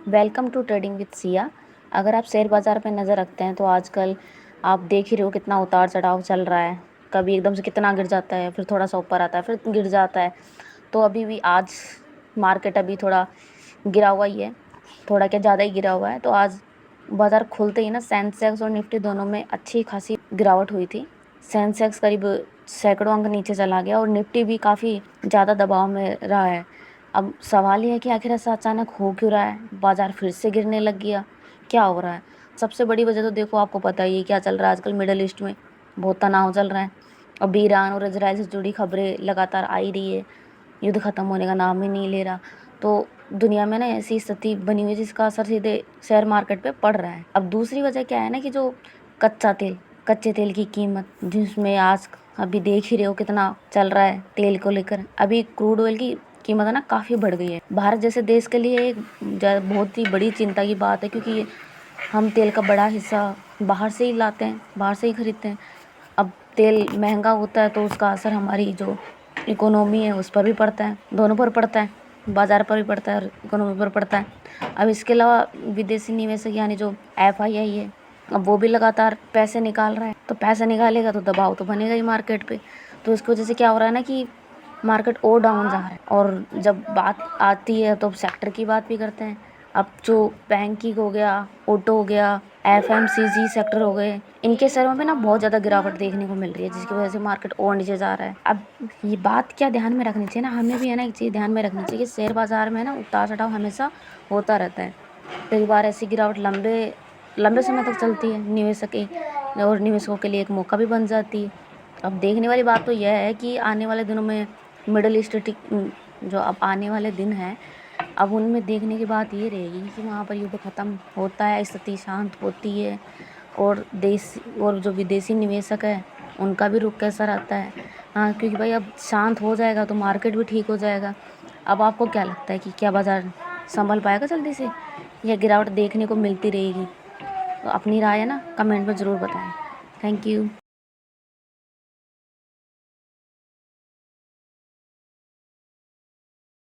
Welcome to trading with Siya. अगर आप share बाज़ार पे नज़र रखते हैं तो आजकल आप देख ही रहे हो कितना उतार चढ़ाव चल रहा है। कभी एकदम से कितना गिर जाता है, फिर थोड़ा सा ऊपर आता है, फिर गिर जाता है। तो अभी भी आज मार्केट अभी थोड़ा गिरा हुआ ही है, थोड़ा क्या ज़्यादा ही गिरा हुआ है। तो आज बाज़ार खुलते ही ना सेंसेक्स और निफ्टी दोनों में अच्छी खासी गिरावट हुई थी। सेंसेक्स करीब सैकड़ों अंक नीचे चला गया और निफ्टी भी काफ़ी ज़्यादा दबाव में रहा है। अब सवाल ये है कि आखिर ऐसा अचानक हो क्यों रहा है, बाजार फिर से गिरने लग गया, क्या हो रहा है। सबसे बड़ी वजह तो देखो, आपको पता ही है क्या चल रहा है आजकल। मिडल ईस्ट में बहुत तनाव चल रहा है। अभी ईरान और इजराइल से जुड़ी खबरें लगातार आ ही रही है, युद्ध खत्म होने का नाम ही नहीं ले रहा। तो दुनिया में ना ऐसी स्थिति बनी हुई है जिसका असर सीधे शेयर मार्केट पे पड़ रहा है। अब दूसरी वजह क्या है ना कि जो कच्चे तेल की कीमत, जिसमें आज अभी देख ही रहे हो कितना चल रहा है तेल को लेकर। अभी क्रूड ऑयल की कीमत है ना काफ़ी बढ़ गई है। भारत जैसे देश के लिए एक बहुत ही बड़ी चिंता की बात है, क्योंकि हम तेल का बड़ा हिस्सा बाहर से ही लाते हैं, बाहर से ही खरीदते हैं। अब तेल महंगा होता है तो उसका असर हमारी जो इकोनॉमी है उस पर भी पड़ता है, दोनों पर पड़ता है, बाज़ार पर भी पड़ता है और इकोनॉमी पर पड़ता है। अब इसके अलावा विदेशी निवेशक यानी जो FII है, अब वो भी लगातार पैसे निकाल रहा है। तो पैसा निकालेगा तो दबाव तो बनेगा ही मार्केट पे। तो इसकी वजह से क्या हो रहा है ना कि मार्केट और डाउन जा रहा है। और जब बात आती है तो सेक्टर की बात भी करते हैं। अब जो बैंकिंग हो गया, ऑटो हो गया, FMCG सेक्टर हो गए, इनके शेयरों में ना बहुत ज़्यादा गिरावट देखने को मिल रही है, जिसकी वजह से मार्केट और नीचे जा रहा है। अब ये बात क्या ध्यान में रखनी चाहिए ना, हमें भी है ना एक चीज़ ध्यान में रखनी चाहिए कि शेयर बाजार में ना उतार चढ़ाव हमेशा होता रहता है। कई बार ऐसी गिरावट लंबे लंबे समय तक चलती है, निवेशकों के लिए एक मौका भी बन जाती है। अब देखने वाली बात तो यह है कि आने वाले दिनों में मिडल ईस्ट जो अब आने वाले दिन हैं, अब उनमें देखने की बात ये रहेगी कि वहाँ पर युद्ध ख़त्म होता है, स्थिति शांत होती है, और जो विदेशी निवेशक है उनका भी रुख कैसा रहता है। हाँ, क्योंकि भाई अब शांत हो जाएगा तो मार्केट भी ठीक हो जाएगा। अब आपको क्या लगता है कि क्या बाज़ार संभल पाएगा जल्दी से, या गिरावट देखने को मिलती रहेगी? तो अपनी राय है ना कमेंट में ज़रूर बताएं। Thank you.